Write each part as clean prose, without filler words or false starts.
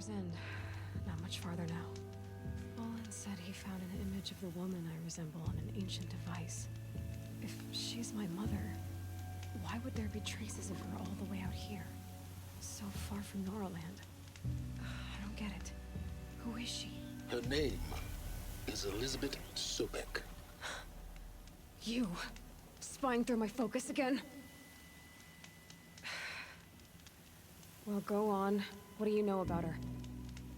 Maker's End. Not much farther now. Olin said he found an image of the woman I resemble on an ancient device. If she's my mother, why would there be traces of her all the way out here? So far from Noraland. I don't get it. Who is she? Her name is Elizabeth Sobek. You! Spying through my focus again? Well, go on. What do you know about her?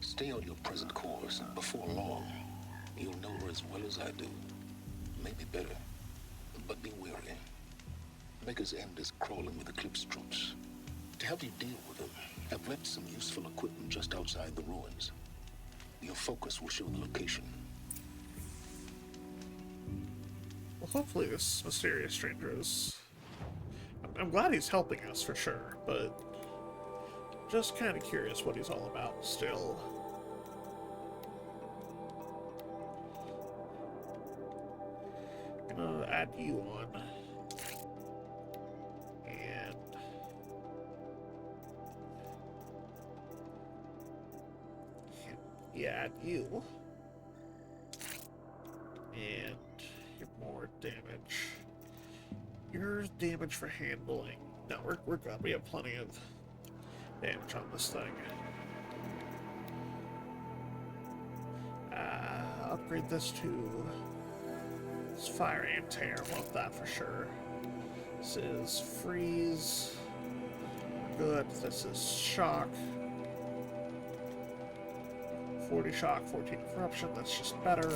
Stay on your present course, and before long, you'll know her as well as I do. Maybe better, but be wary. Maker's End is crawling with Eclipse troops. To help you deal with them, I've left some useful equipment just outside the ruins. Your focus will show the location. Well, hopefully this mysterious stranger is... I'm glad he's helping us for sure, but just kind of curious what he's all about still. Gonna add you on. And... yeah, add you. And you're more damage. Yours damage for handling. No, we're good. We have plenty of damage on this thing. Upgrade this to this fire and tear. Want that for sure. This is freeze. Good. This is shock. 40 shock, 14 corruption. That's just better.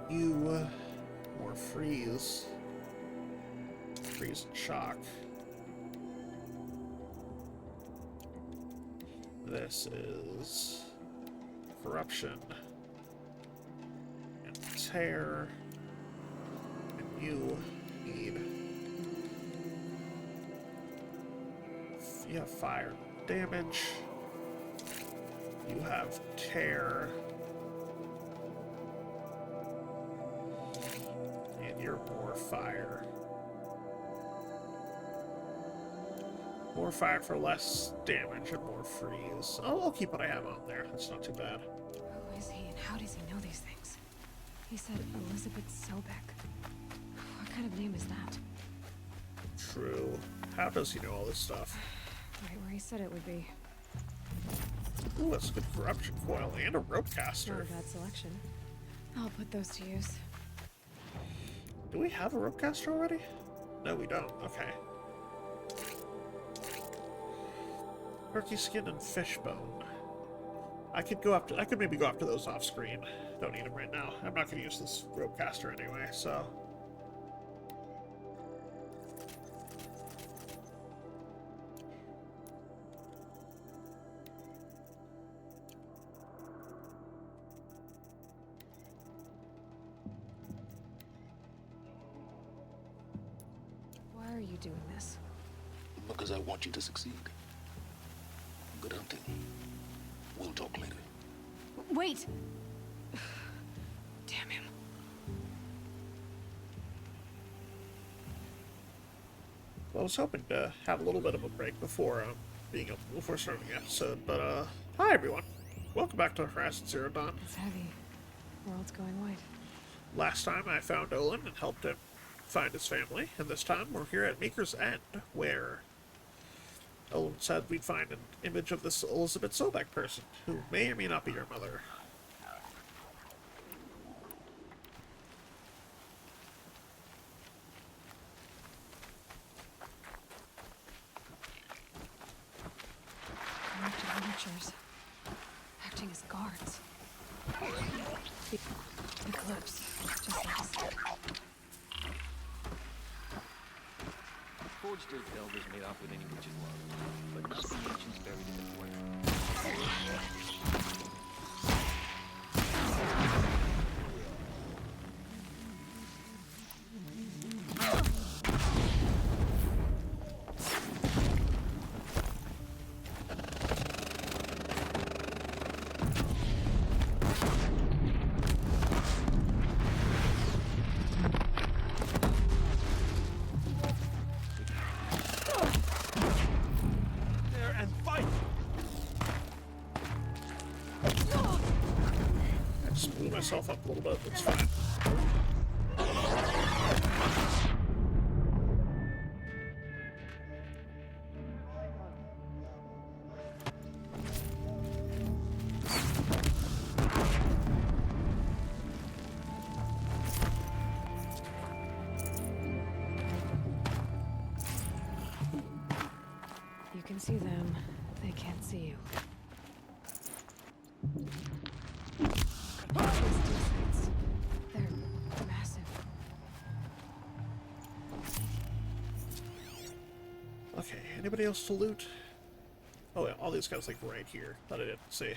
You more freeze. Freeze and shock. This is corruption and tear, and you need fire damage. You have tear, and you're more fire. More fire for less damage and more freeze. I'll keep what I have on there. That's not too bad. Who is he and how does he know these things? He said Elizabeth Sobek. What kind of name is that? True. How does he know all this stuff? Right where he said it would be. Ooh, that's a good corruption coil and a rope Not caster. a bad selection. I'll put those to use. Do we have a rope caster already? No, we don't. Okay. Turkey skin and fishbone. I could maybe go after those off screen. Don't need them right now. I'm not gonna use this rope caster anyway, so. Why are you doing this? Because I want you to succeed. Good hunting. We'll talk later. Wait! Damn him. Well, I was hoping to have a little bit of a break before before starting the episode, but hi everyone. Welcome back to Horizon Zero Dawn. It's heavy. World's going white. Last time I found Olin and helped him find his family, and this time we're here at Maker's End, where Olin said we'd find an image of this Elizabeth Sobek person, who may or may not be your mother. Corrupted miniatures. Acting as guards. Eclipse. Just like I said. Forged Earth Elders may offer any witch's love, but not the ancients buried in the void. myself up a little bit. That's fine. You can see them. They can't see you. They're massive. Okay, anybody else to loot? Oh yeah, all these guys like right here that I didn't see.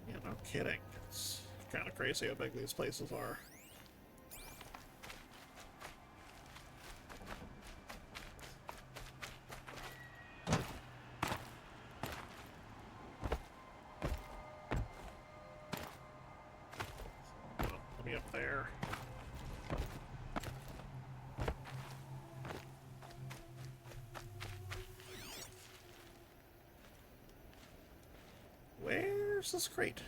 Yeah, no kidding. It's kind of crazy how big these places are. Let me up there. Where's this crate?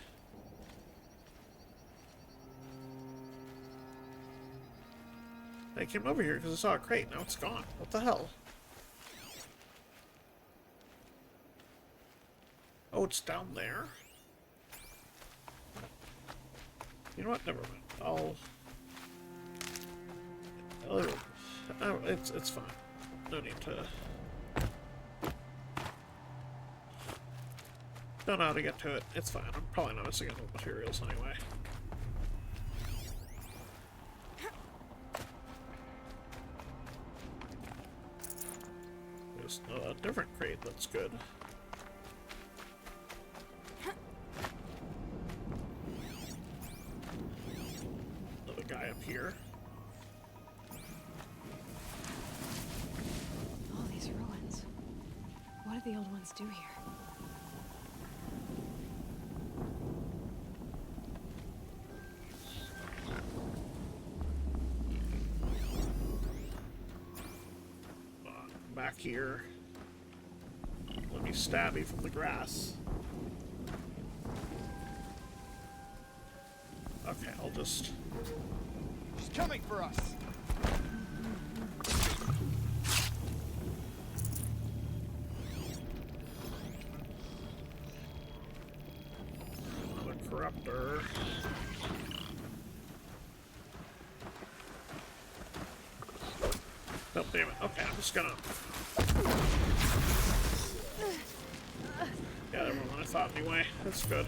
I came over here because I saw a crate. Now it's gone. What the hell? Oh, it's down there? You know what? Never mind. It's fine. No need to... Don't know how to get to it. It's fine. I'm probably not missing any materials anyway. There's a different crate that's good. Another guy up here. All these ruins. What did the old ones do here? Back here. Let me stab you from the grass. Okay, I'll just... She's coming for us. Another corruptor. Oh, damn it. Okay, I'm just gonna... Got everyone I thought anyway. That's good.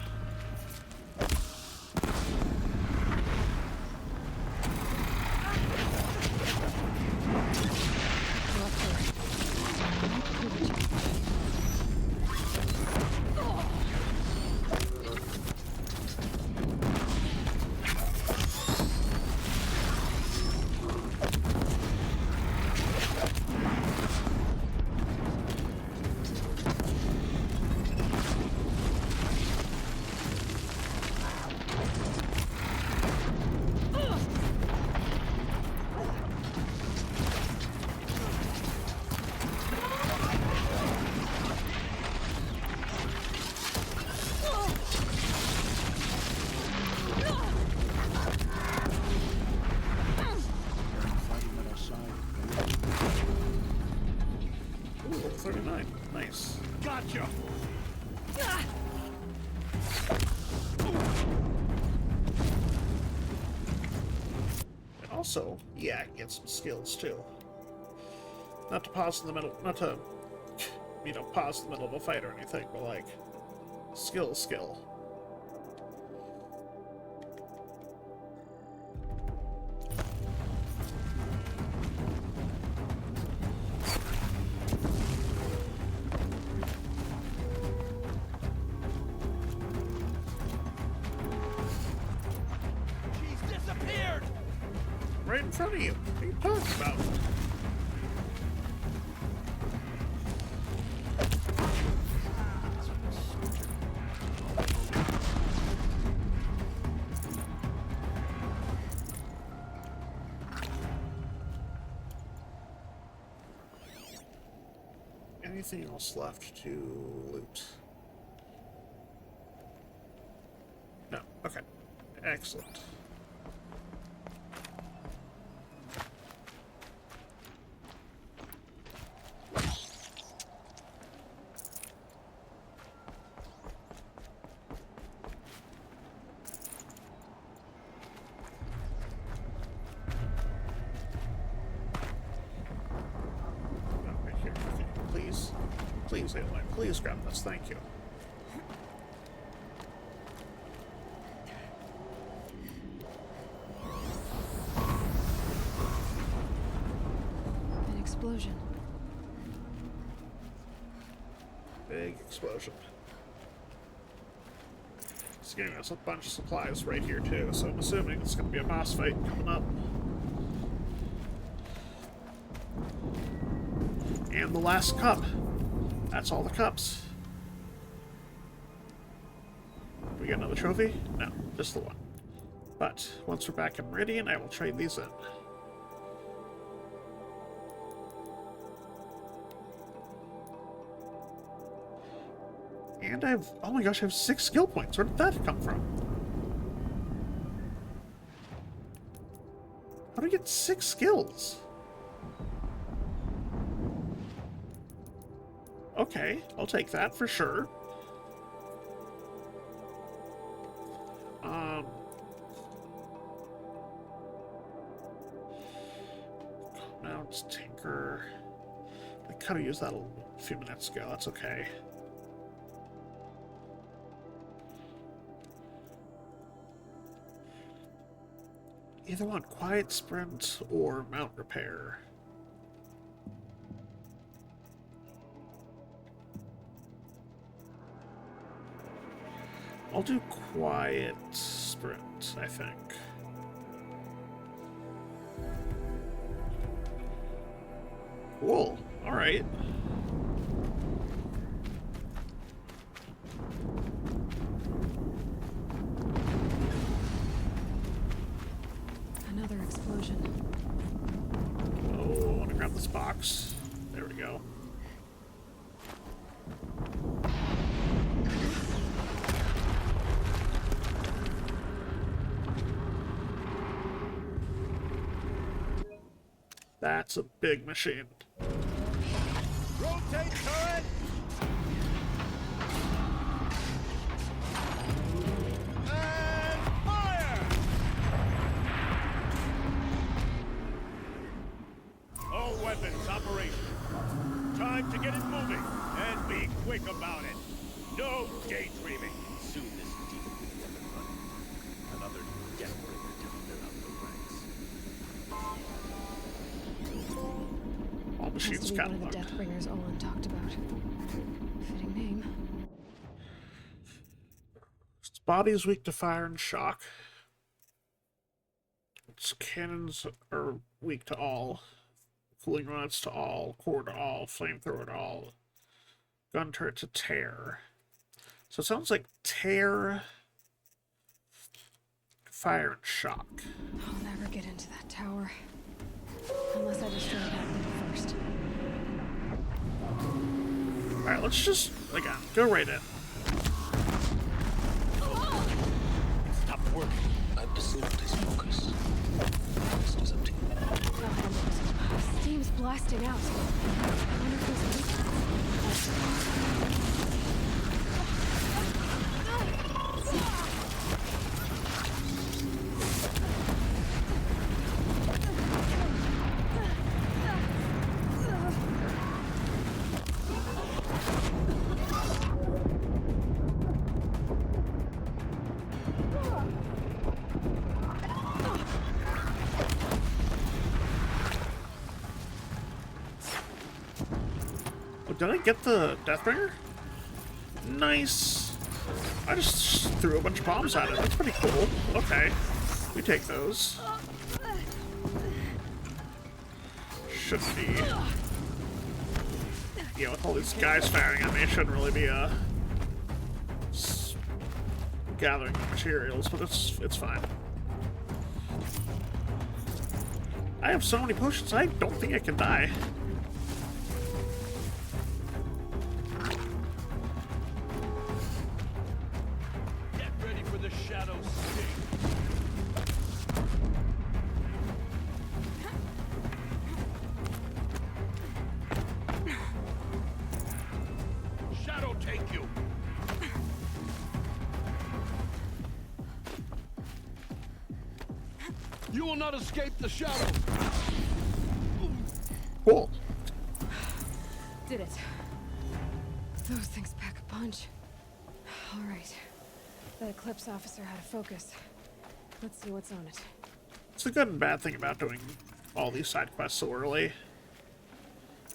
Ooh, level 39. Nice. Gotcha. And also, yeah, I can get some skills too. Not to pause in the middle, not to, you know, pause in the middle of a fight or anything, but like, skill. She's disappeared. Right in front of you. What are you talking about? Anything else left to loot? No. Okay. Excellent. Okay, here. Okay. Please. Please, Aloy. Please grab this. Thank you. An explosion. Big explosion. It's giving us a bunch of supplies right here too, so I'm assuming it's going to be a boss fight coming up. And the last cup. That's all the cups. We get another trophy? No, just the one. But once we're back in Meridian, I will trade these in. And I have, oh my gosh, I have 6 skill points. Where did that come from? How do I get 6 skills? Okay, I'll take that for sure. Now it's Tinker. I kind of used that a few minutes ago. That's okay. Either want Quiet Sprint or Mount Repair. I'll do Quiet Sprint, I think. Cool. Alright. Another explosion. Oh, I want to grab this box. There we go. That's a big machine. Rotate turret! And fire! All weapons operational. Time to get it moving. And be quick about it. No daydreaming. Soon this demon will be up and running. Another Deathbringer to fill out the ranks. All Has machines to be one of the cataloged. Deathbringers Olin talked about. Fitting name. Its body is weak to fire and shock. Its cannons are weak to all. Cooling rods to all. Core to all. Flamethrower to all. Gun turret to tear. So it sounds like tear, fire, and shock. I'll never get into that tower. Unless I destroy that thing first. Alright, let's just, again, go right in. Stop working. I've disabled his focus. This is up to you. Steam's blasting out. I wonder if there's a leak. Oh, did I get the Deathbringer? Nice. I just threw a bunch of bombs at it. That's pretty cool. Okay. We take those. Shouldn't be. Yeah, with all these guys firing at me, it shouldn't really be gathering materials, but it's fine. I have so many potions, I don't think I can die. take you. You will not escape the shadow. Cool. Did it. Those things pack a punch. All right. That Eclipse officer had a focus. Let's see what's on it. It's a good and bad thing about doing all these side quests so early.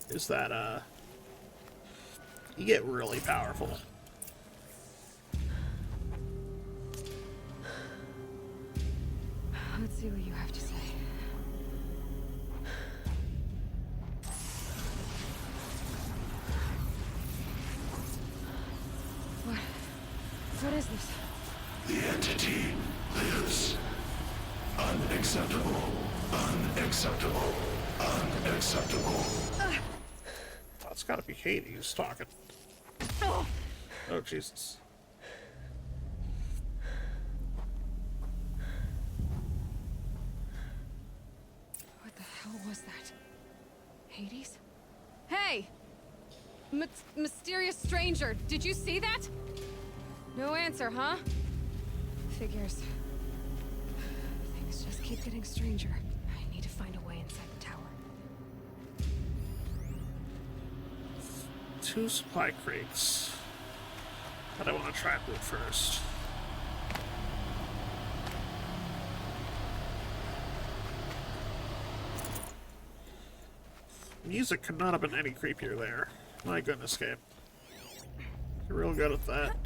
Is that, you get really powerful. Let's see what you have to say. What is this? The entity lives. Unacceptable. Unacceptable. Unacceptable. Oh, it's gotta be Hades talking. Oh, Jesus. What the hell was that? Hades? Hey! Mysterious stranger, did you see that? No answer, huh? Figures. Things just keep getting stranger. I need to find a way inside the tower. 2 supply crates. But I want to try and loot first. Music could not have been any creepier there. My goodness, Gabe. You're real good at that.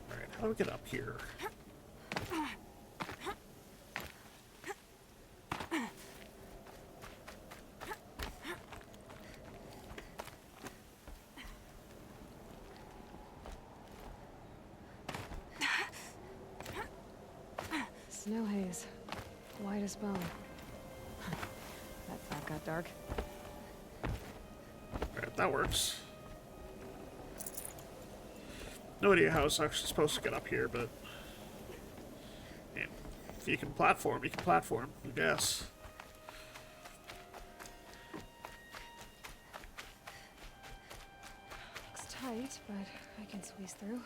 Alright, how do we get up here? Snow haze. White as bone. That thought got dark. Alright, that works. No idea how it's actually supposed to get up here, but... man, if you can platform, you can platform, I guess. Looks tight, but I can squeeze through.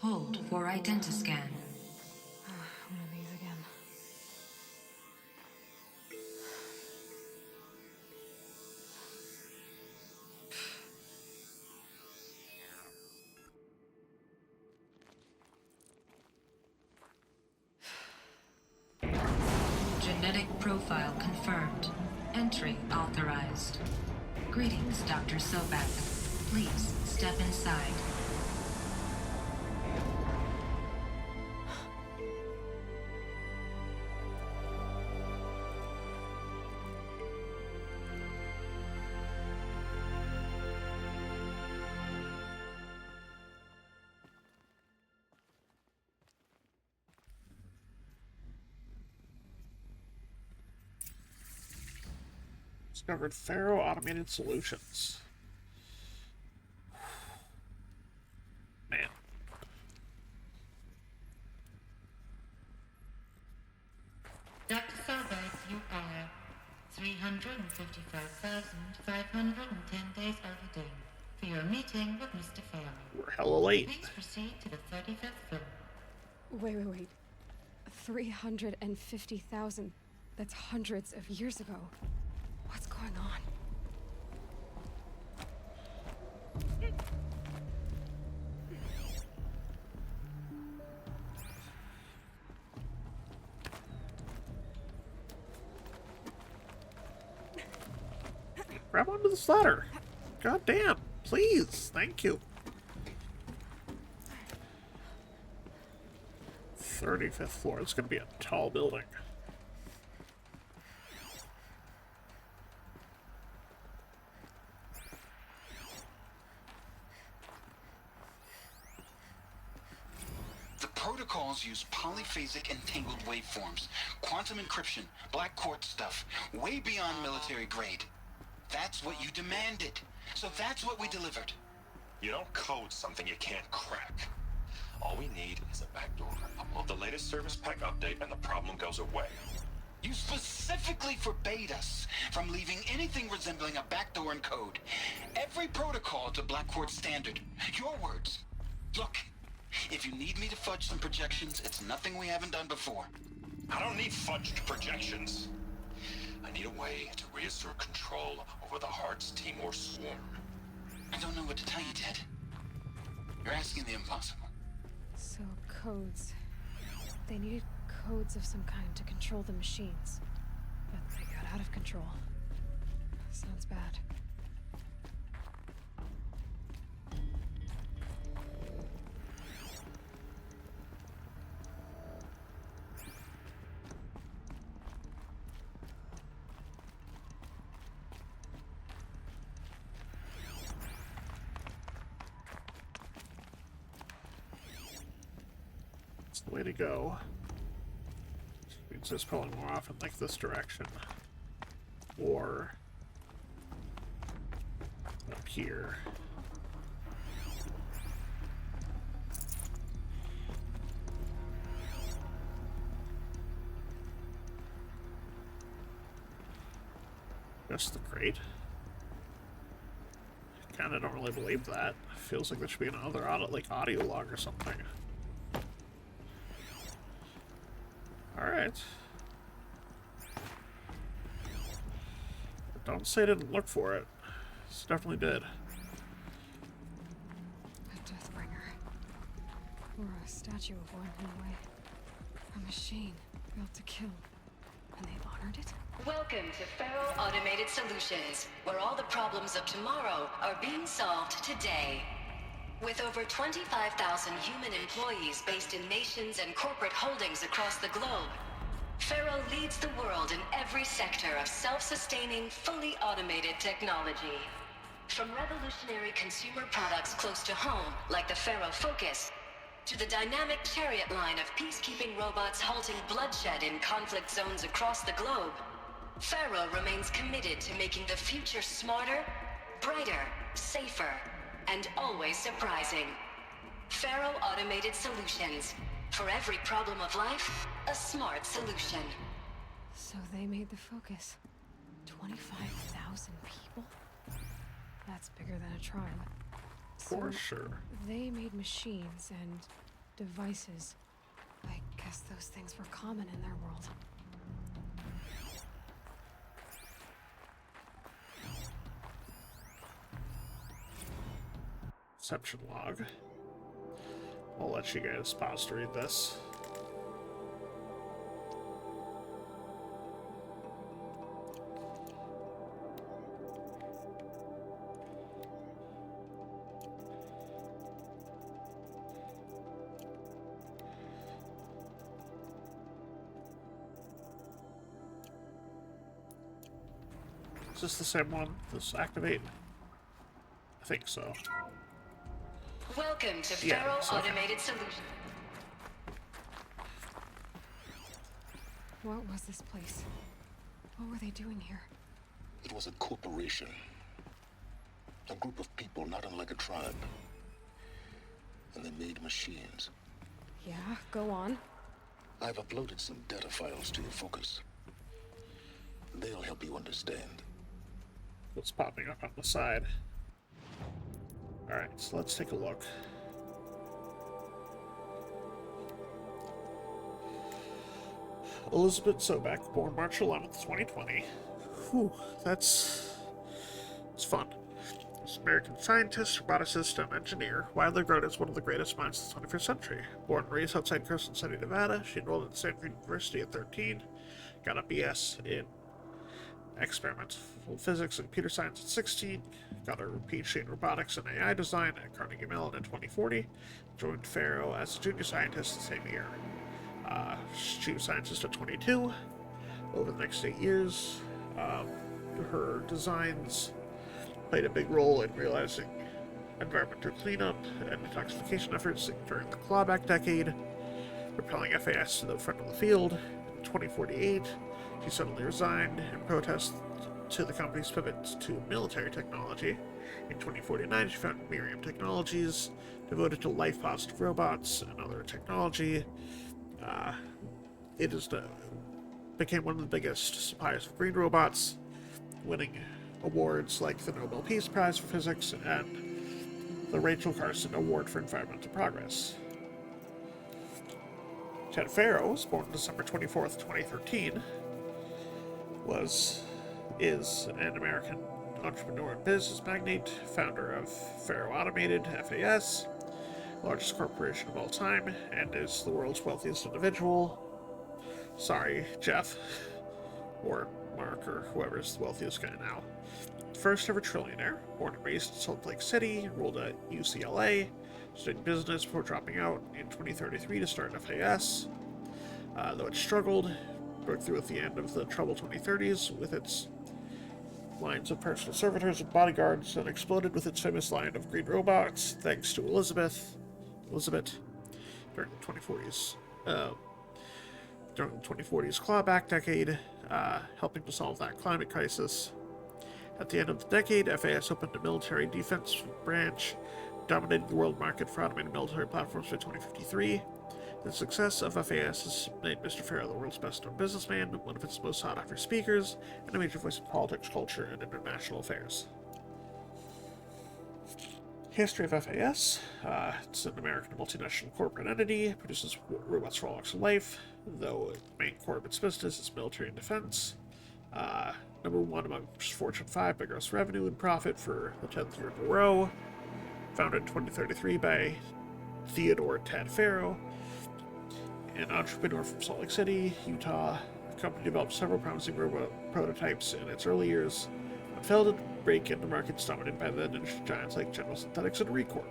Hold for identiscan. One of these again. Genetic profile confirmed. Entry authorized. Greetings, Dr. Sobek. Please step inside. Discovered Faro Automated Solutions. Man. Dr. Sobek, you are 355,510 days overdue for your meeting with Mr. Faro. We're hella late. Please proceed to the 35th floor. Wait. 350,000. That's hundreds of years ago. What's going on? Grab onto this ladder. God damn. Please. Thank you. 35th floor. It's going to be a tall building. The protocols use polyphasic entangled waveforms, quantum encryption, black quartz stuff, way beyond military grade. That's what you demanded. So that's what we delivered. You don't code something you can't crack. All we need is a backdoor. Upload the latest service pack update and the problem goes away. You specifically forbade us from leaving anything resembling a backdoor in code. Every protocol to Black Quartz standard. Your words. Look, if you need me to fudge some projections, it's nothing we haven't done before. I don't need fudged projections. I need a way to reassert control over the Heart's Timor swarm. I don't know what to tell you, Ted. You're asking the impossible. So, codes. They needed codes of some kind to control the machines. But they got out of control. Sounds bad. It's the way to go. Means it's probably more often like this direction. Or up here. Just the crate. Kinda don't really believe that. Feels like there should be another audio log or something. Alright. Don't say I didn't look for it. This definitely did. A Deathbringer. Or a statue of one, in a way. A machine built to kill. And they honored it? Welcome to Faro Automated Solutions, where all the problems of tomorrow are being solved today. With over 25,000 human employees based in nations and corporate holdings across the globe, Faro leads the world in every sector of self-sustaining, fully automated technology. From revolutionary consumer products close to home, like the Faro Focus, to the dynamic Chariot line of peacekeeping robots halting bloodshed in conflict zones across the globe, Faro remains committed to making the future smarter, brighter, safer, and always surprising. Faro Automated Solutions. For every problem of life, a smart solution. So they made the Focus. 25,000 people? That's bigger than a tribe. For sure. They made machines and devices. I guess those things were common in their world. Reception log. I'll let you guys pause to read this. Is this the same one? This activate? I think so. Welcome to Yeah, Faro so- Automated Solutions. What was this place? What were they doing here? It was a corporation. A group of people not unlike a tribe. And they made machines. Yeah, go on. I've uploaded some data files to your Focus. They'll help you understand. What's popping up on the side? Alright, so let's take a look. Elizabeth Sobek, born March 11th, 2020. Whew, it's fun. She's an American scientist, roboticist, and engineer, widely regarded as one of the greatest minds of the 21st century. Born and raised outside Carson City, Nevada, she enrolled at Stanford University at 13, got a BS in experimental physics and computer science at 16, got her PhD in robotics and AI design at Carnegie Mellon in 2040, joined Faro as a junior scientist the same year. She's chief scientist at 22. Over the next 8 years, her designs played a big role in realizing environmental cleanup and detoxification efforts during the clawback decade. propelling FAS to the front of the field. In 2048, she suddenly resigned in protest to the company's pivot to military technology. In 2049, she founded Miriam Technologies, devoted to life-positive robots and other technology. Became one of the biggest suppliers of green robots, winning awards like the Nobel Peace Prize for Physics and the Rachel Carson Award for Environmental Progress. Ted Faro was born December 24th, 2013, is an American entrepreneur and business magnate, founder of Faro Automated, FAS, largest corporation of all time, and is the world's wealthiest individual. Sorry, Jeff, or Mark, or whoever's the wealthiest guy now. First ever trillionaire, born and raised in Salt Lake City, enrolled at UCLA, studied business before dropping out in 2033 to start FAS. Though it struggled, broke through at the end of the troubled 2030s with its lines of personal servitors and bodyguards, and exploded with its famous line of green robots, thanks to Elizabeth, during the 2040s. During the 2040s clawback decade, helping to solve that climate crisis. At the end of the decade, FAS opened a military defense branch, dominating the world market for automated military platforms by 2053. The success of FAS has made Mr. Faro the world's best-known businessman, one of its most sought-after speakers, and a major voice in politics, culture, and international affairs. History of FAS. It's an American multinational corporate entity, produces robots for all walks of life, though the main core of its business is military and defense. Number one amongst Fortune 5 by gross revenue and profit for the 10th year in a row. Founded in 2033 by Theodore Ted Faro, an entrepreneur from Salt Lake City, Utah. The company developed several promising robot prototypes in its early years, but failed to break into markets dominated by the industry giants like General Synthetics and Recorp.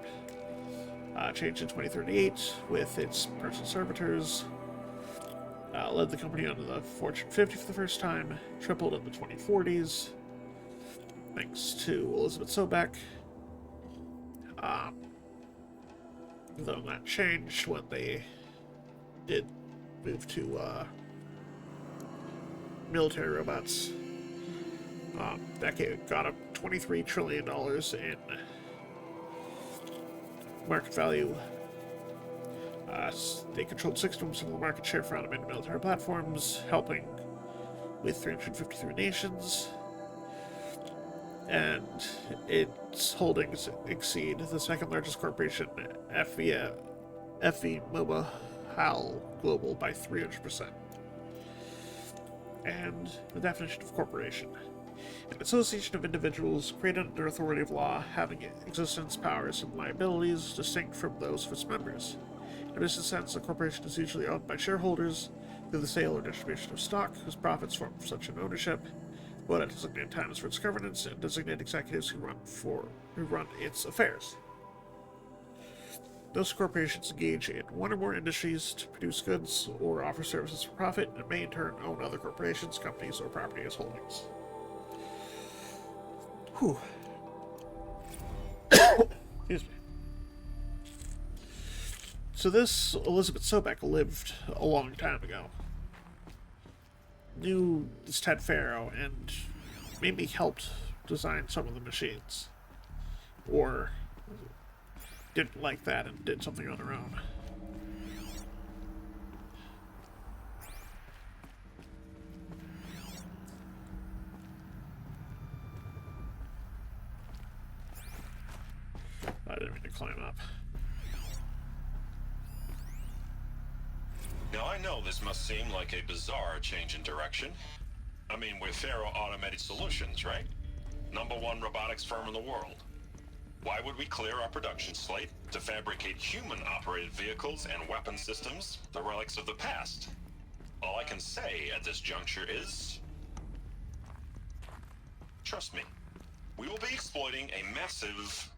Changed in 2038 with its personal servitors. Led the company onto the Fortune 50 for the first time, tripled in the 2040s, thanks to Elizabeth Sobek. Though that changed when they did move to military robots. That got up $23 trillion in market value. They controlled 61% of the market share for automated military platforms, helping with 353 nations. And its holdings exceed the second largest corporation, FV Mobile Global, by 300%. And the definition of corporation: an association of individuals created under authority of law, having existence, powers, and liabilities distinct from those of its members. In a business sense, a corporation is usually owned by shareholders through the sale or distribution of stock, whose profits form such an ownership, but at designated times for its governance, and designate executives who run its affairs. Those corporations engage in one or more industries to produce goods or offer services for profit, and may in turn own other corporations, companies, or property as holdings. Whew. Excuse me. So this Elizabeth Sobek lived a long time ago. Knew this Ted Faro and maybe helped design some of the machines. Or didn't like that and did something on her own. I didn't mean to climb up. Now, I know this must seem like a bizarre change in direction. I mean, we're Faro Automated Solutions, right? #1 robotics firm in the world. Why would we clear our production slate to fabricate human-operated vehicles and weapon systems, the relics of the past? All I can say at this juncture is... trust me, we will be exploiting a massive,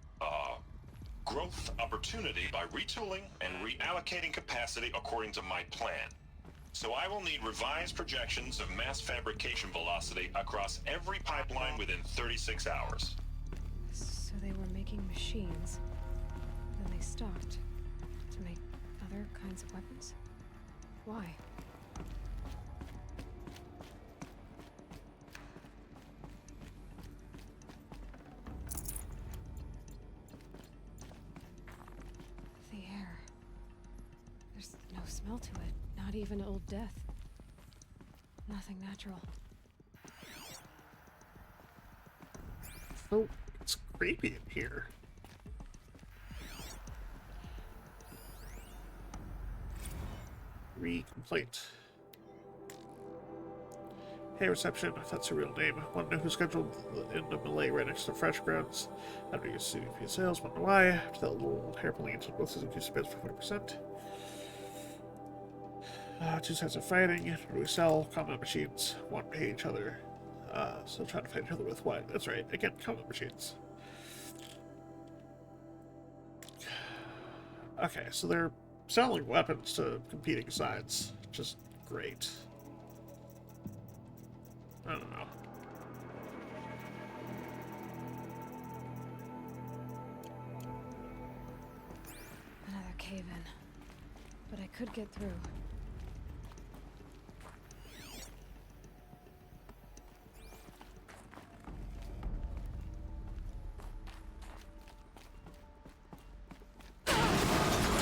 growth opportunity by retooling and reallocating capacity according to my plan. So I will need revised projections of mass fabrication velocity across every pipeline within 36 hours. So they were making machines, then they stopped to make other kinds of weapons? Why? The air. There's no smell to it. Not even old death. Nothing natural. Oh, it's creepy in here. Complaint. Hey, reception, if that's a real name. Want to know who's scheduled in the Malay right next to the Fresh Grounds? How do you see CVP sales? Want to know why? After that little hair pulling into both seasons, increase bids for 40%. Two sides are fighting. What do we sell? Combat machines. Want to hate each other. Still trying to fight each other with what? That's right. Again, combat machines. Okay, so they're selling weapons to competing sides. Just great. I don't know. Another cave-in. But I could get through.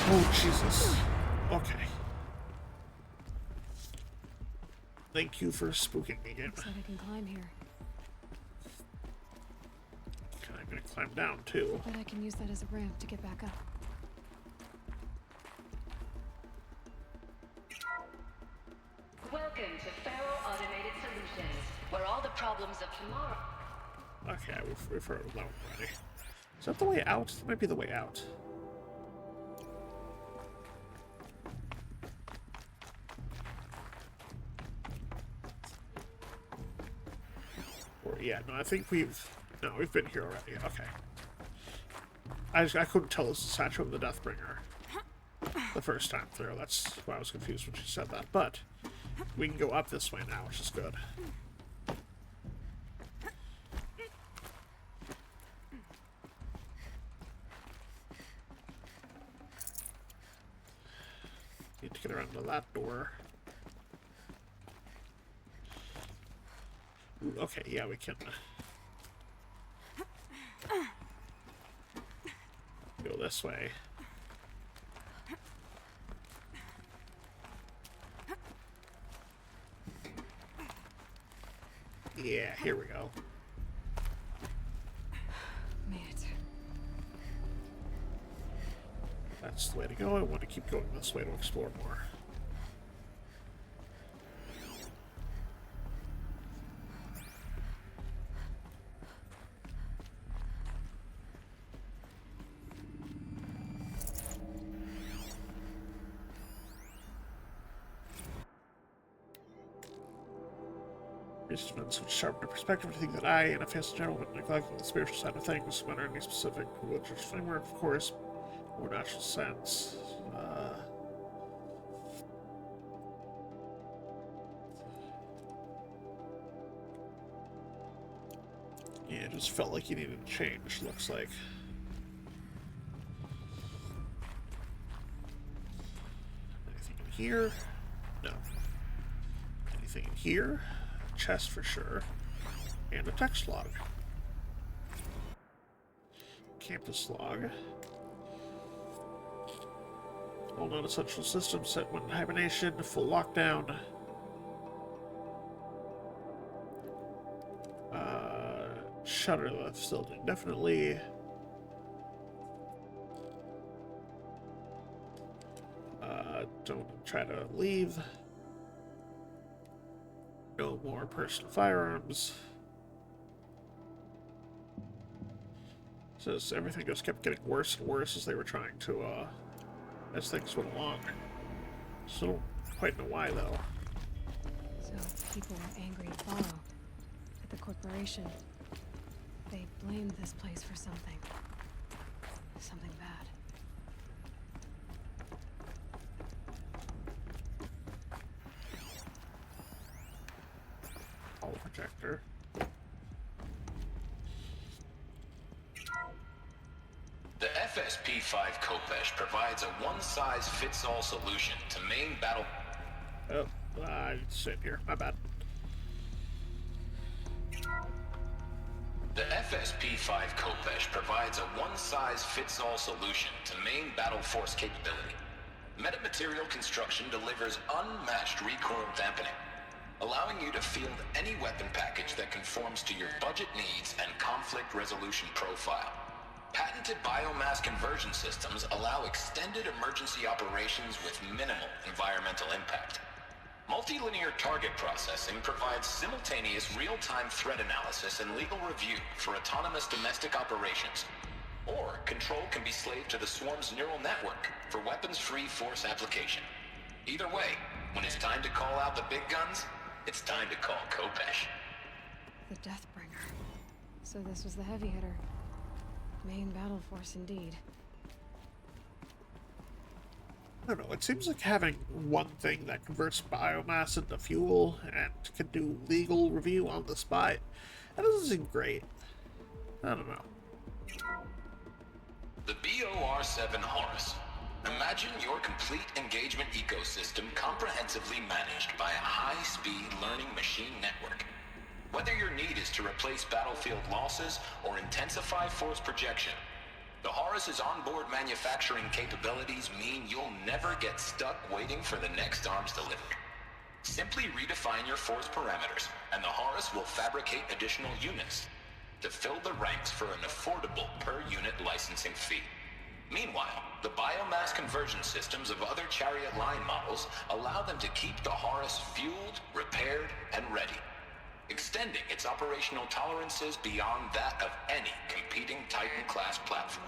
Oh, Jesus. Okay. Thank you for spooking me again. Looks like I can climb here. Okay, I'm gonna climb down, too. But I can use that as a ramp to get back up. Welcome to Faro Automated Solutions, where all the problems of tomorrow... Okay, we've heard of that one already. Is that the way out? That might be the way out. Or, yeah, no, I think we've been here already. Okay. I couldn't tell this is Satchel of the Deathbringer the first time through. That's why I was confused when she said that. But we can go up this way now, which is good. Need to get around to that door. Ooh, okay, yeah, we can go this way. Yeah, here we go. Made it. That's the way to go. I want to keep going this way to explore more. Instruments which sharpen the perspective to think that I, in a face in general, but neglecting the spiritual side of things, matter any specific religious framework, of course, more natural sense. Yeah, it just felt like you needed to change, looks like. Anything in here? No. Anything in here? Chest for sure. And a text log. Campus log. All non-essential systems set when in hibernation, full lockdown. Shutter the facility indefinitely. Don't try to leave. No more personal firearms. Says everything just kept getting worse and worse as they were trying to, as things went along. So don't quite know why, though. So people were angry at Faro, at the corporation. They blamed this place for something. Something bad. Projector. The FSP-5 Kopesh provides a one-size-fits-all solution to main battle... Oh, I sit here. My bad. The FSP-5 Khopesh provides a one-size-fits-all solution to main battle force capability. Metamaterial construction delivers unmatched recoil dampening, allowing you to field any weapon package that conforms to your budget needs and conflict resolution profile. Patented biomass conversion systems allow extended emergency operations with minimal environmental impact. Multilinear target processing provides simultaneous real-time threat analysis and legal review for autonomous domestic operations. Or control can be slaved to the swarm's neural network for weapons-free force application. Either way, when it's time to call out the big guns, it's time to call Khopesh. The Deathbringer. So this was the heavy hitter. Main battle force indeed. I don't know, it seems like having one thing that converts biomass into fuel and can do legal review on the spot, that doesn't seem great. I don't know. The BOR-7 Horus. Imagine your complete engagement ecosystem comprehensively managed by a high-speed learning machine network. Whether your need is to replace battlefield losses or intensify force projection, the Horus's onboard manufacturing capabilities mean you'll never get stuck waiting for the next arms delivery. Simply redefine your force parameters, and the Horus will fabricate additional units to fill the ranks for an affordable per-unit licensing fee. Meanwhile, the biomass conversion systems of other Chariot line models allow them to keep the Horus fueled, repaired, and ready, extending its operational tolerances beyond that of any competing Titan-class platform.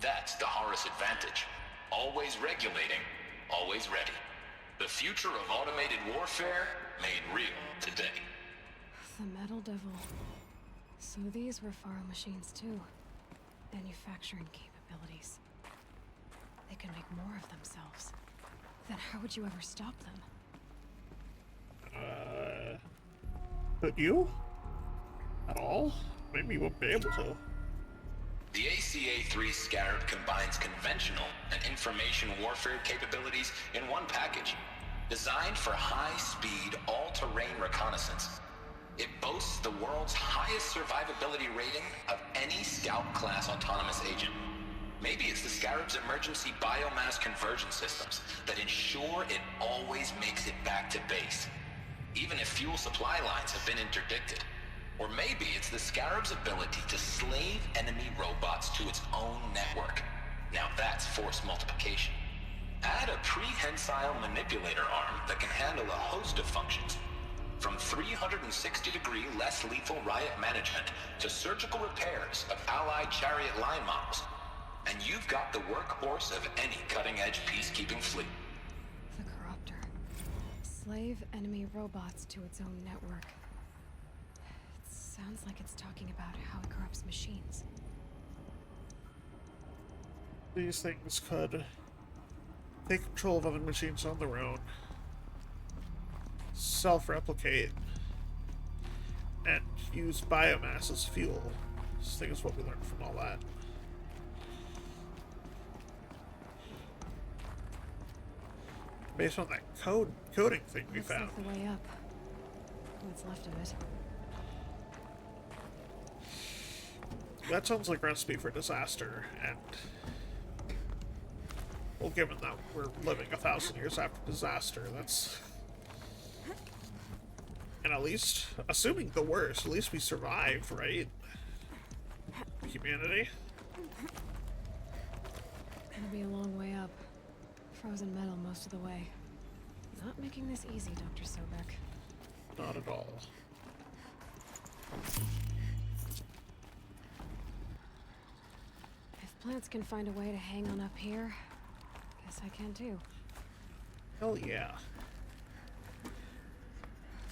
That's the Horus advantage. Always regulating, always ready. The future of automated warfare made real today. The Metal Devil. So these were Faro machines too. Manufacturing capabilities. They can make more of themselves. Then how would you ever stop them? Could you? At all? Maybe you won't be able to. The ACA-3 Scarab combines conventional and information warfare capabilities in one package, designed for high-speed, all-terrain reconnaissance. It boasts the world's highest survivability rating of any Scout-class autonomous agent. Maybe it's the Scarab's emergency biomass conversion systems that ensure it always makes it back to base, even if fuel supply lines have been interdicted. Or maybe it's the Scarab's ability to slave enemy robots to its own network. Now that's force multiplication. Add a prehensile manipulator arm that can handle a host of functions, from 360-degree less lethal riot management to surgical repairs of allied Chariot line models, and you've got the workhorse of any cutting-edge peacekeeping fleet. The Corruptor. Slave enemy robots to its own network. It sounds like it's talking about how it corrupts machines. These things could take control of other machines on their own, self-replicate, and use biomass as fuel. This thing is what we learned from all that. Based on that coding thing we found. Looks like the way up. What's left of it. That sounds like a recipe for disaster, and well, given that we're living 1,000 years after disaster, that's... And at least, assuming the worst, at least we survived, right? Humanity? Gonna be a long way up. Frozen metal most of the way. Not making this easy, Dr. Sobek. Not at all. If plants can find a way to hang on up here, guess I can too. Hell yeah.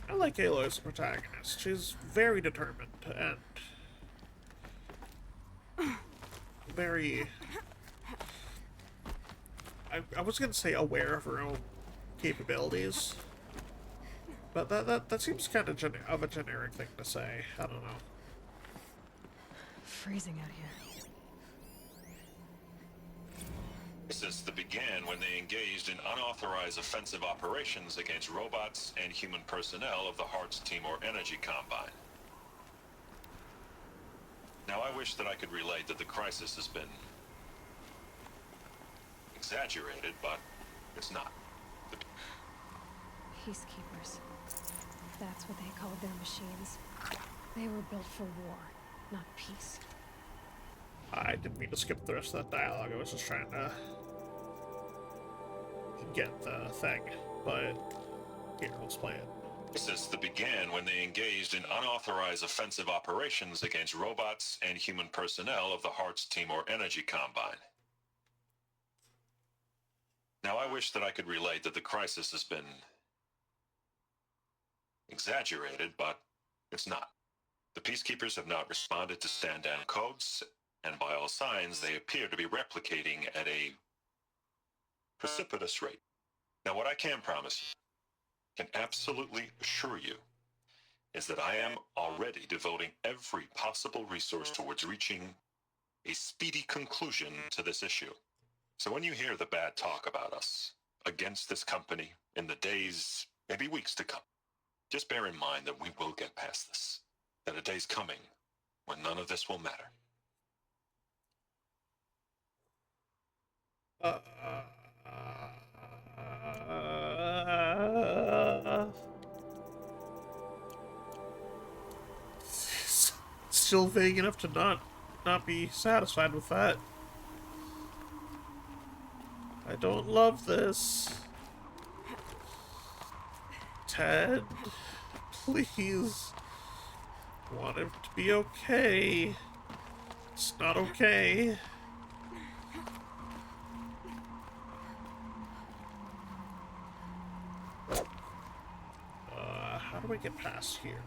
I like Aloy as a protagonist. She's very determined and very... I was gonna say aware of her own capabilities, but that seems kind of a generic thing to say. I don't know. Freezing out here. Crisis that began when they engaged in unauthorized offensive operations against robots and human personnel of the Hearts Timor Energy Combine. Now, I wish that I could relate that the crisis has been exaggerated, but it's not. Peacekeepers. That's what they called their machines. They were built for war, not peace. I didn't mean to skip the rest of that dialogue. I was just trying to get the thing, but here, let's play it. Crisis that began when they engaged in unauthorized offensive operations against robots and human personnel of the Hearts Timor Energy Combine. Now, I wish that I could relate that the crisis has been exaggerated, but it's not. The Peacekeepers have not responded to stand-down codes, and by all signs, they appear to be replicating at a precipitous rate. Now, what I can promise you, can absolutely assure you, is that I am already devoting every possible resource towards reaching a speedy conclusion to this issue. So when you hear the bad talk about us against this company in the days, maybe weeks to come, just bear in mind that we will get past this. That a day's coming when none of this will matter. Still vague enough to not be satisfied with that. I don't love this. Ted, please. I want him to be okay. It's not okay. How do I get past here?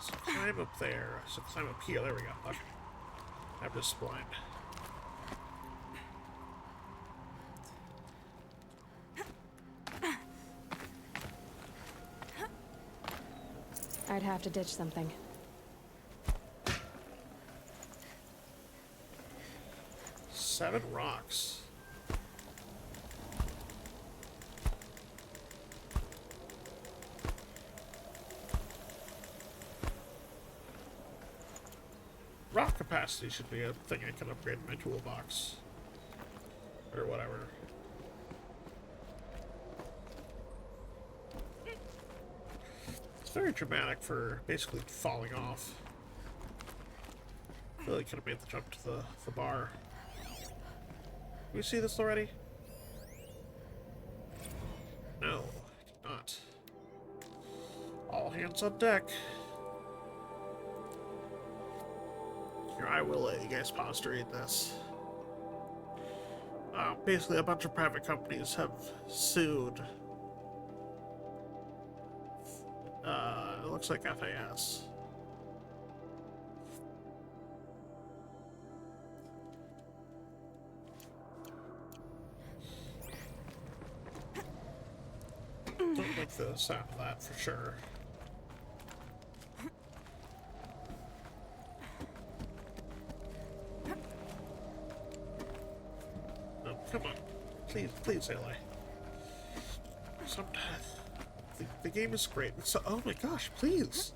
So climb up there. So climb up here. There we go. Okay. I'm just blind. I'd have to ditch something. Seven rocks. Rock capacity should be a thing I can upgrade in my toolbox. Or whatever. It's very dramatic for basically falling off. Really could have made the jump to the bar. Did we see this already? No, I did not. All hands on deck. Here, I will let you guys pause to read this. Basically, a bunch of private companies have sued. It looks like FAS. Don't like the sound of that for sure. Oh, come on. Please, Eli. Sometimes the game is great. So, oh my gosh, please.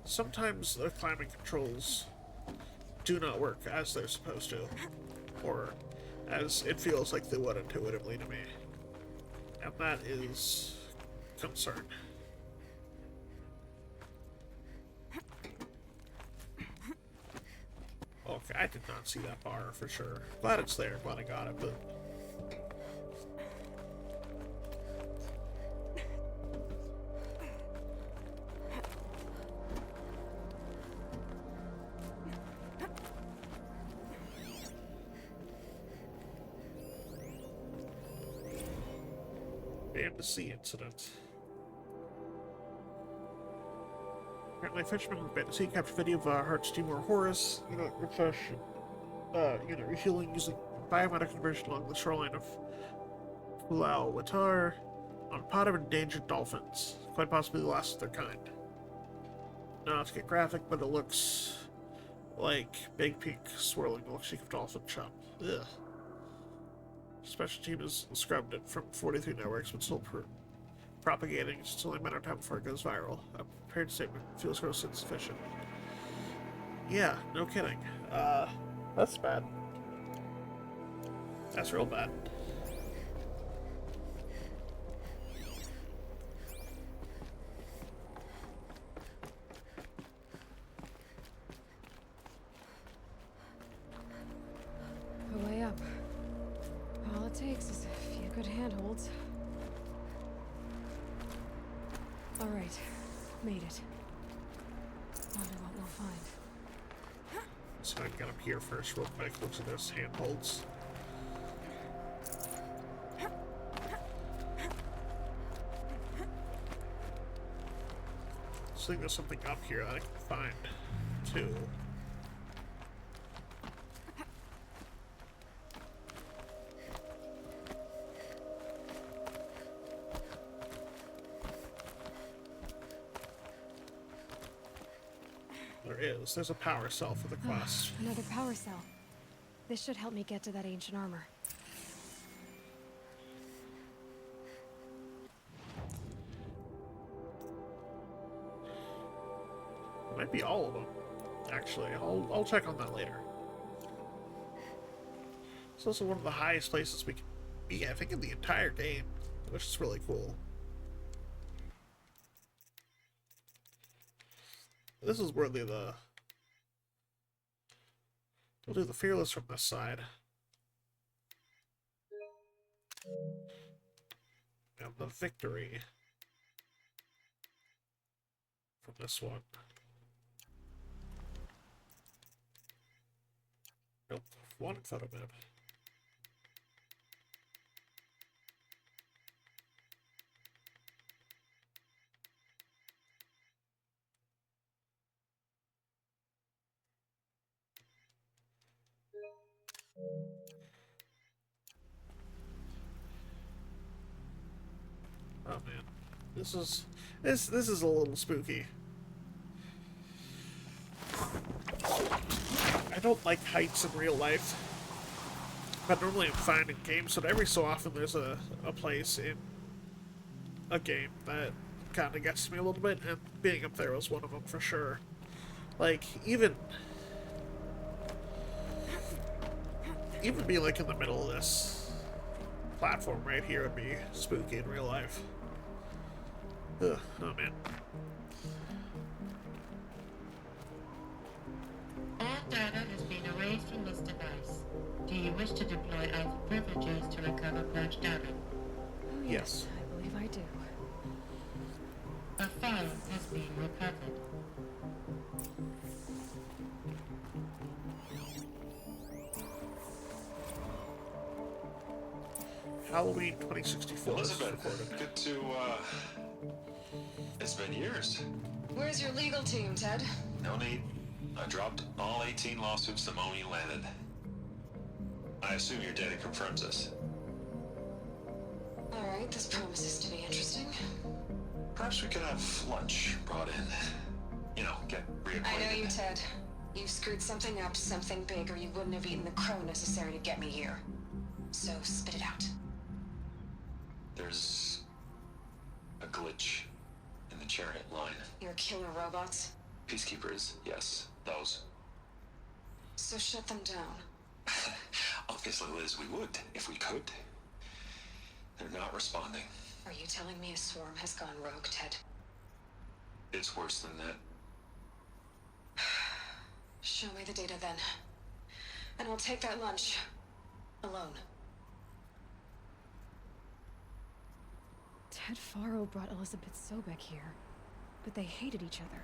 Sometimes the climbing controls do not work as they're supposed to. Or as it feels like they would intuitively to me. And that is concern. Okay, I did not see that bar for sure. Glad it's there, glad I got it, but... Fantasy incident. Apparently, fishermen in the Fantasy captured video of Hearts Timor Horus, refresh, refueling using biometric conversion along the shoreline of Pulau Watar on a pod of endangered dolphins, quite possibly the last of their kind. Not to get graphic, but it looks like big pink swirling milkshake of dolphin chop. Ugh. Special team is scrubbed it from 43 networks, but still propagating. It's only a matter of time before it goes viral. A prepared statement feels gross insufficient. Yeah, no kidding. That's bad. That's real bad. A way up. All it takes is a few good handholds. All right, made it. Wonder what we'll find. So I can get up here first real quick. Looks at those handholds. I think there's something up here that I can find, too. There is. There's a power cell for the class. Another power cell. This should help me get to that ancient armor. Might be all of them, actually. I'll check on that later. It's also one of the highest places we can be, I think, in the entire game, which is really cool. This is worthy of the... We'll do the Fearless from this side. And the Victory from this one. Nope, one photo map. Oh man, this is a little spooky. I don't like heights in real life, but normally I'm fine in games, but every so often there's a place in a game that kind of gets me a little bit, and being up there was one of them for sure. Like, even being like in the middle of this platform right here would be spooky in real life. Ugh, oh man. All data has been erased from this device. Do you wish to deploy Alpha privileges to recover purged data? Oh, yes. I believe I do. A file has been recovered. Halloween 2064 Elizabeth, good to, it's been years. Where's your legal team, Ted? No need. I dropped all 18 lawsuits the moment you landed. I assume your data confirms this. All right, this promises to be interesting. Perhaps we could have lunch brought in. You know, get reacquainted. I know you, Ted. You screwed something up, something big, or you wouldn't have eaten the crow necessary to get me here. So spit it out. There's a glitch in the chariot line. Your killer robots? Peacekeepers, yes, those. So shut them down. Obviously, Liz, we would, if we could. They're not responding. Are you telling me a swarm has gone rogue, Ted? It's worse than that. Show me the data then. And I'll take that lunch. Alone. Ted Faro brought Elizabeth Sobek here, but they hated each other.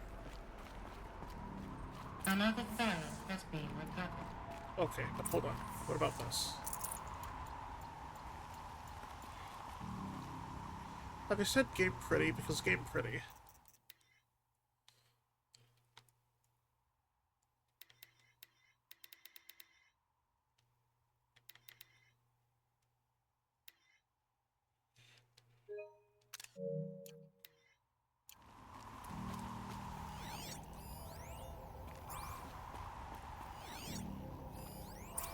Another file has been recovered. Okay, but hold on. What about this? Have you said game pretty? Because game pretty.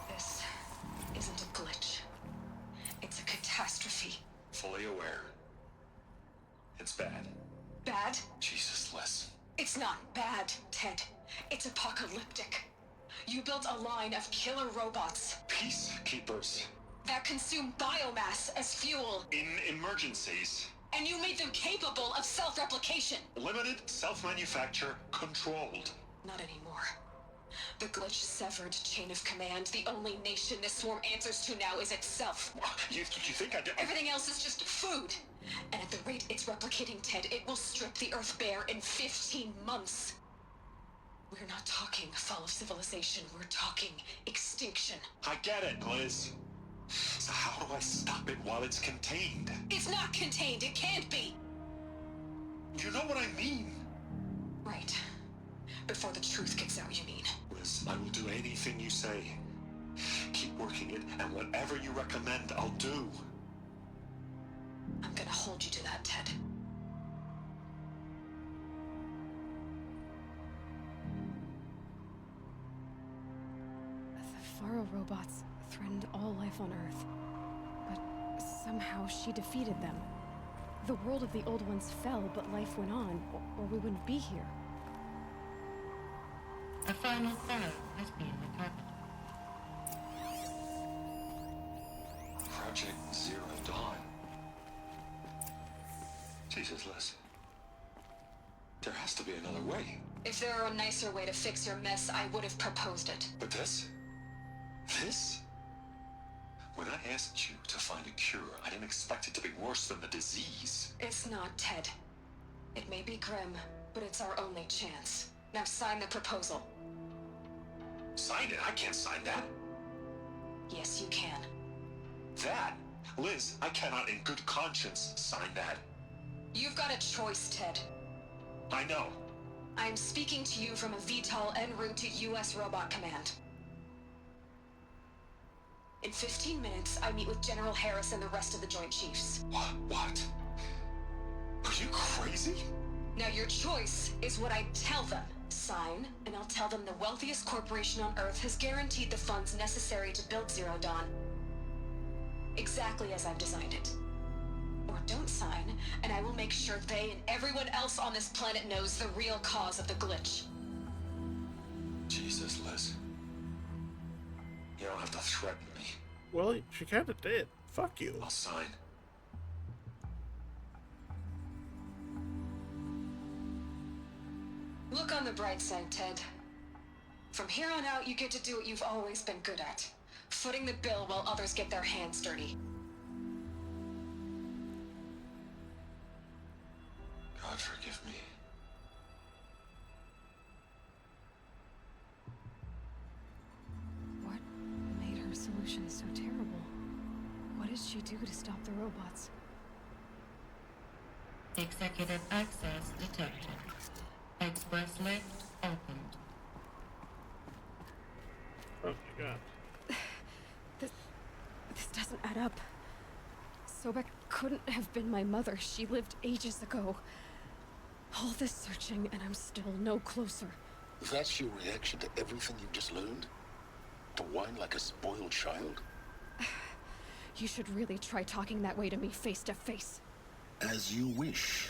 This isn't a glitch. It's not bad, Ted. It's apocalyptic. You built a line of killer robots Peacekeepers. that consume biomass as fuel, In emergencies. and you made them capable of self-replication. Limited, self-manufacture, controlled. Not anymore. The glitch severed chain of command. The only nation this swarm answers to now is itself. You think I did? Everything else is just food. And at the rate it's replicating, Ted, it will strip the Earth bare in 15 months. We're not talking fall of civilization. We're talking extinction. I get it, Liz. So how do I stop it while it's contained? It's not contained. It can't be. You know what I mean? Right. Before the truth gets out, you mean? Liz, I will do anything you say. Keep working it, and whatever you recommend, I'll do. I'm gonna hold you to that, Ted. The Faro robots threatened all life on Earth. But somehow she defeated them. The world of the Old Ones fell, but life went on, or we wouldn't be here. A final Faro has been recovered. Project Zero Dawn. Jesus, Liz. There has to be another way. If there were a nicer way to fix your mess, I would have proposed it. But this? This? When I asked you to find a cure, I didn't expect it to be worse than the disease. It's not, Ted. It may be grim, but it's our only chance. Now sign the proposal. Sign it? I can't sign that. Yes, you can. That? Liz, I cannot in good conscience sign that. You've got a choice, Ted. I know. I'm speaking to you from a VTOL en route to U.S. Robot Command. In 15 minutes, I meet with General Harris and the rest of the Joint Chiefs. What? Are you crazy? Now your choice is what I tell them. Sign, and I'll tell them the wealthiest corporation on Earth has guaranteed the funds necessary to build Zero Dawn. Exactly as I've designed it. Or don't sign, and I will make sure they and everyone else on this planet knows the real cause of the glitch. Jesus, Liz. You don't have to threaten me. Well, she kinda did. Fuck you. I'll sign. Look on the bright side, Ted. From here on out, you get to do what you've always been good at. Footing the bill while others get their hands dirty. God forgive me. What made her solution so terrible? What did she do to stop the robots? Executive access detected. Express lift opened. Oh my god. This doesn't add up. Sobek couldn't have been my mother. She lived ages ago. All this searching, and I'm still no closer. That's your reaction to everything you've just learned? To whine like a spoiled child? You should really try talking that way to me face to face. As you wish.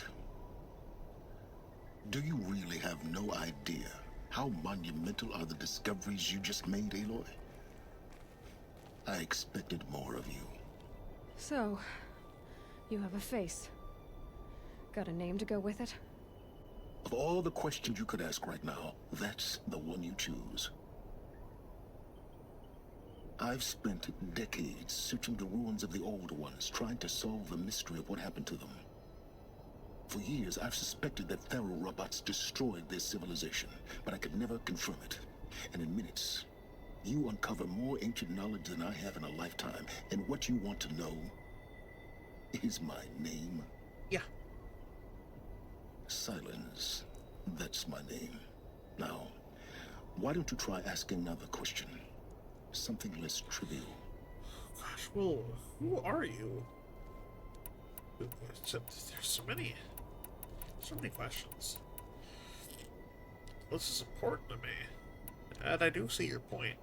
Do you really have no idea how monumental are the discoveries you just made, Aloy? I expected more of you. So, you have a face. Got a name to go with it? Of all the questions you could ask right now, that's the one you choose. I've spent decades searching the ruins of the older ones, trying to solve the mystery of what happened to them. For years, I've suspected that Faro robots destroyed their civilization, but I could never confirm it. And in minutes, you uncover more ancient knowledge than I have in a lifetime. And what you want to know is my name. Yeah. Silence. That's my name. Now, why don't you try asking another question? Something less trivial. Gosh, well, who are you? There's so many questions. This is important to me. And I do see your point.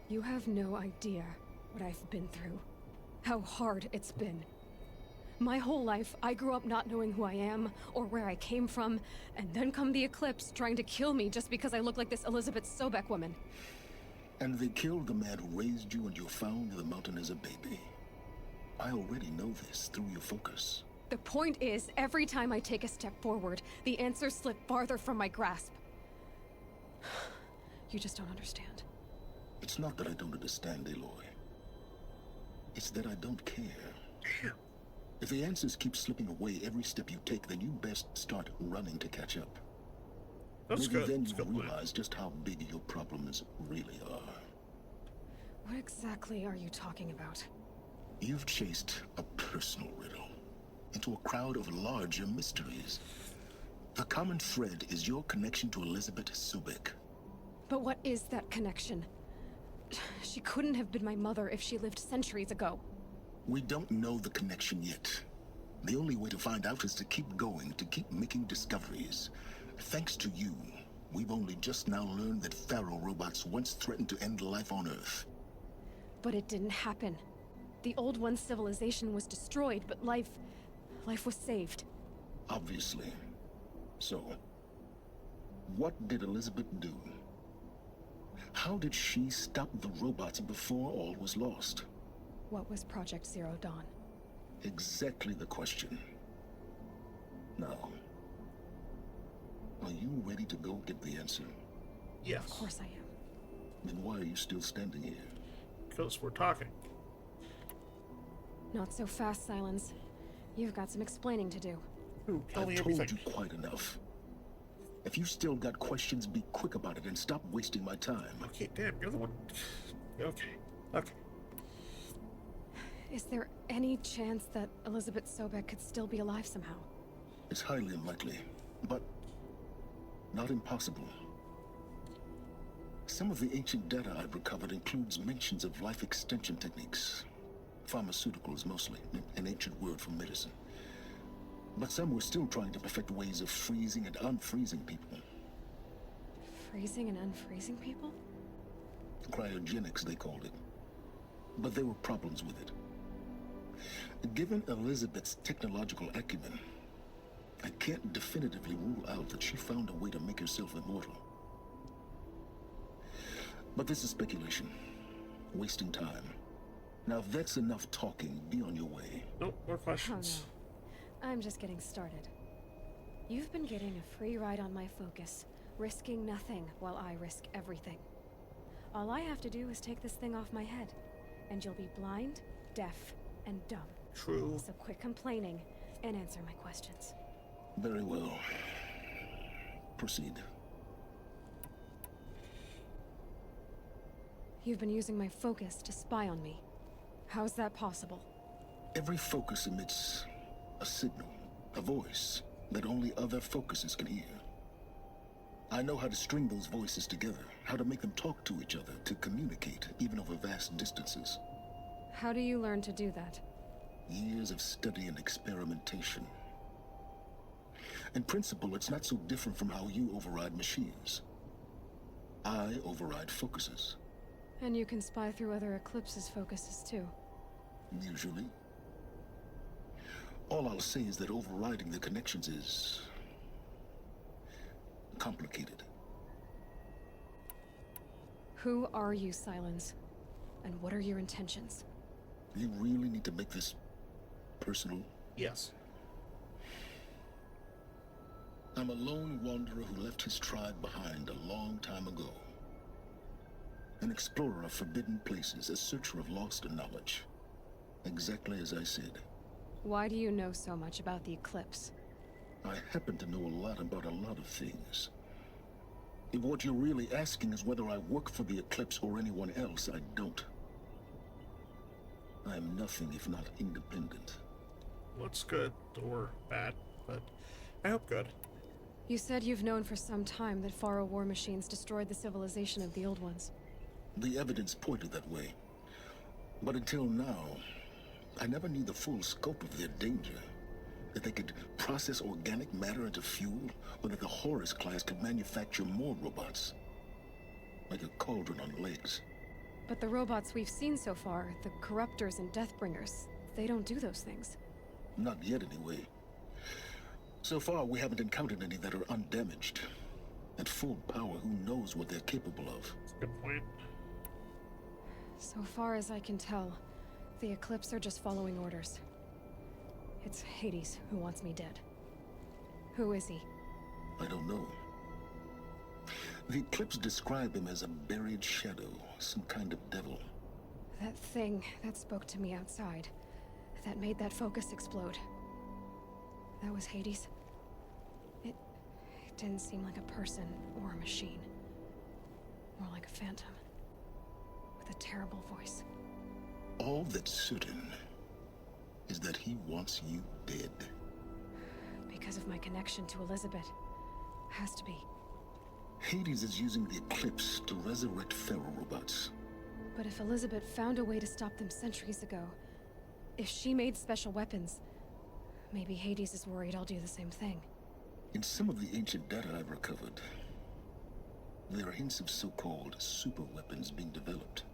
You have no idea what I've been through. How hard it's been. My whole life, I grew up not knowing who I am or where I came from, and then come the Eclipse trying to kill me just because I look like this Elizabeth Sobek woman. And they killed the man who raised you and you found in the mountain as a baby. I already know this through your focus. The point is, every time I take a step forward, the answers slip farther from my grasp. You just don't understand. It's not that I don't understand, Aloy. It's that I don't care. If the answers keep slipping away every step you take, then you best start running to catch up. That's Maybe good. then That's you'll good plan. realize just how big your problems really are. What exactly are you talking about? You've chased a personal riddle into a crowd of larger mysteries. The common thread is your connection to Elizabeth Sobek. But what is that connection? She couldn't have been my mother if she lived centuries ago. We don't know the connection yet. The only way to find out is to keep going, to keep making discoveries. Thanks to you, we've only just now learned that Pharaoh robots once threatened to end life on Earth. But it didn't happen. The Old One's civilization was destroyed, but life was saved. Obviously. So, what did Elizabeth do? How did she stop the robots before all was lost? What was Project Zero Dawn? Exactly the question. Now, are you ready to go get the answer? Yes. Of course I am. Then why are you still standing here? Because we're talking. Not so fast, Silence. You've got some explaining to do. Ooh, tell me I've told everything. you quite enough. If you still got questions, be quick about it and stop wasting my time. Okay, damn, you're the one. Okay. Okay. Is there any chance that Elizabeth Sobek could still be alive somehow? It's highly unlikely, but not impossible. Some of the ancient data I've recovered includes mentions of life extension techniques. Pharmaceuticals mostly, an ancient word for medicine. But some were still trying to perfect ways of freezing and unfreezing people. Freezing and unfreezing people? Cryogenics, they called it. But there were problems with it. Given Elizabeth's technological acumen, I can't definitively rule out that she found a way to make herself immortal. But this is speculation. Wasting time. Now, if that's enough talking, be on your way. Nope, more Oh questions. no. I'm just getting started. You've been getting a free ride on my focus, risking nothing while I risk everything. All I have to do is take this thing off my head, and you'll be blind, deaf, and dumb. True. So quit complaining and answer my questions. Very well. Proceed. You've been using my focus to spy on me. How's that possible? Every focus emits a signal, a voice that only other focuses can hear. I know how to string those voices together, how to make them talk to each other, to communicate, even over vast distances. How do you learn to do that? Years of study and experimentation. In principle, it's not so different from how you override machines. I override focuses, And you can spy through other Eclipse's focuses too. usually. All I'll say is that overriding the connections is complicated. Who are you, Silence? And what are your intentions? You really need to make this personal? Yes. I'm a lone wanderer who left his tribe behind a long time ago. An explorer of forbidden places, a searcher of lost knowledge. Exactly as I said. Why do you know so much about the Eclipse? I happen to know a lot about a lot of things. If what you're really asking is whether I work for the Eclipse or anyone else, I don't. I am nothing if not independent. Looks good or bad, but I hope good. You said you've known for some time that Faro war machines destroyed the civilization of the Old Ones. The evidence pointed that way. But until now, I never knew the full scope of their danger. That they could process organic matter into fuel, or that the Horus class could manufacture more robots. Like a cauldron on legs. But the robots we've seen so far, the Corruptors and Deathbringers, they don't do those things. Not yet, anyway. So far, we haven't encountered any that are undamaged. At full power, who knows what they're capable of? Good point. So far as I can tell, the Eclipse are just following orders. It's Hades who wants me dead. Who is he? I don't know. The Eclipse describe him as a buried shadow, some kind of devil. That thing that spoke to me outside, that made that focus explode. That was Hades? It didn't seem like a person or a machine. More like a phantom. With a terrible voice. All that's certain is that he wants you dead. Because of my connection to Elizabeth. Has to be. Hades is using the Eclipse to resurrect ferrorobots. But if Elizabeth found a way to stop them centuries ago, if she made special weapons, maybe Hades is worried I'll do the same thing. In some of the ancient data I've recovered, there are hints of so-called super weapons being developed.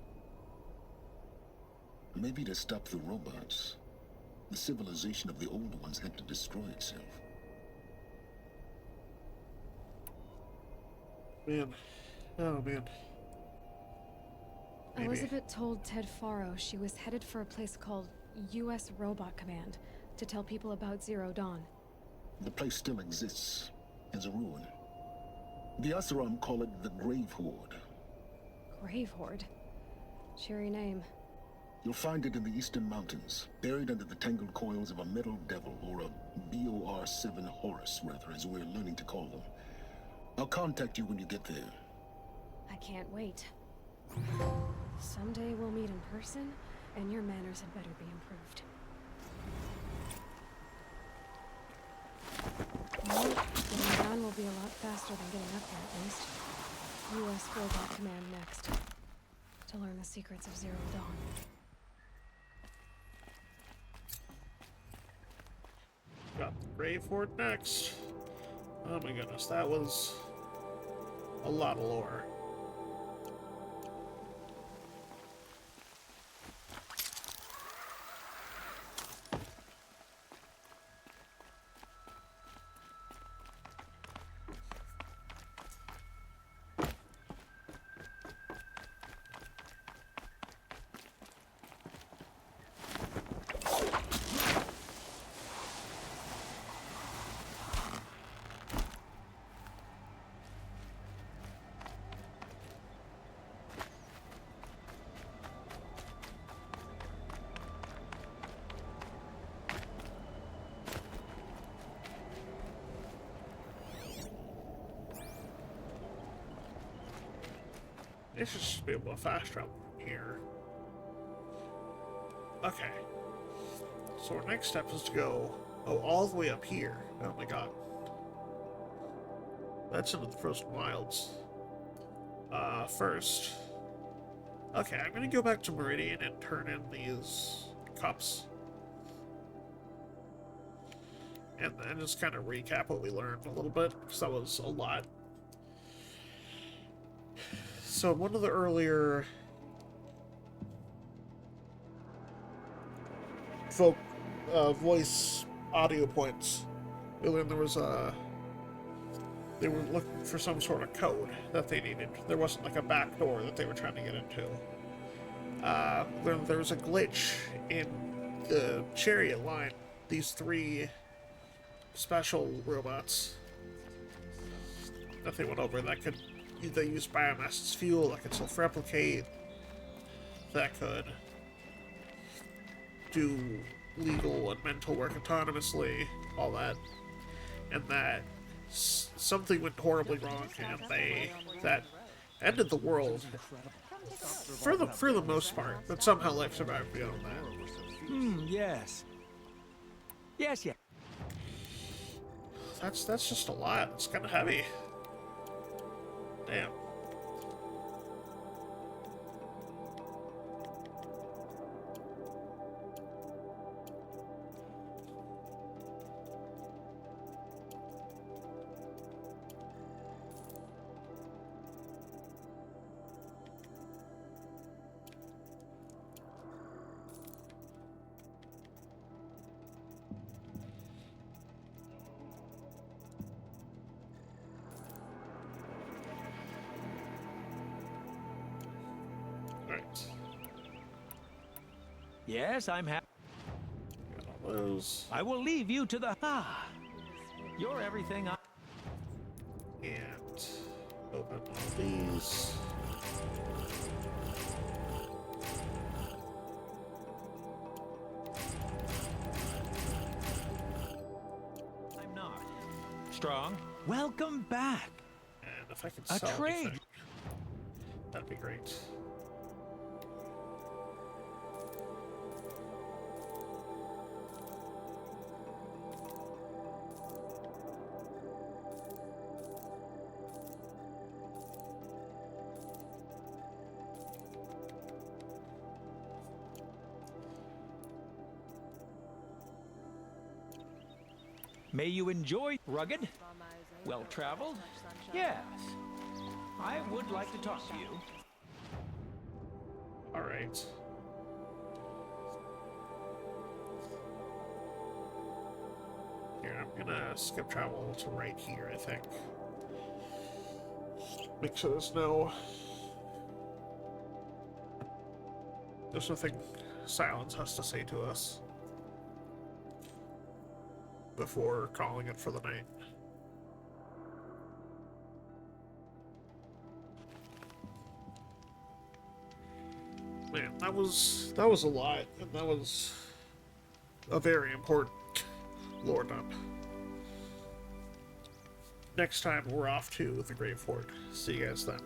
Maybe to stop the robots, the civilization of the old ones had to destroy itself. Man. Oh, man. Maybe. Elizabeth told Ted Faro she was headed for a place called U.S. Robot Command to tell people about Zero Dawn. The place still exists, as a ruin. The Asaram call it the Grave Horde. Grave Horde? Cheery name. You'll find it in the Eastern Mountains, buried under the tangled coils of a metal devil, or a BOR-7 Horus, rather, as we're learning to call them. I'll contact you when you get there. I can't wait. Someday we'll meet in person, and your manners had better be improved. Well, getting down will be a lot faster than getting up there, at least. U.S. Robot Command next. To learn the secrets of Zero Dawn. Got the Grave Horde next. Oh my goodness, that was a lot of lore. They should just be able to fast travel from here. Okay. So our next step is to go all the way up here. Oh my god. That's into the Frozen Wilds. First. Okay, I'm gonna go back to Meridian and turn in these cups. And then just kind of recap what we learned a little bit, because that was a lot. So one of the earlier voice audio points, we learned there was they were looking for some sort of code that they needed. There wasn't like a back door that they were trying to get into. There was a glitch in the Chariot line. These 3 special robots that they went over that could either use biomass as fuel, that could self-replicate, that could do legal and mental work autonomously, all that, and that something went horribly wrong, and that ended the world for the most part, but somehow life survived beyond that. Yes. Yes, yeah. That's just a lot. It's kind of heavy. Damn. Yes, I'm happy. Those. I will leave you to the... Ah, you're everything I... And open all these. I'm not. Strong, welcome back. And if I can A sell trade. anything, that'd be great. May you enjoy rugged, well-traveled. Yes, I would like to talk to you. All right. Here, I'm gonna skip travel to right here, I think. Make sure there's nothing Silence has to say to us before calling it for the night. Man, that was a lot, and that was a very important lore dump. Next time, we're off to the Great Fort. See you guys then.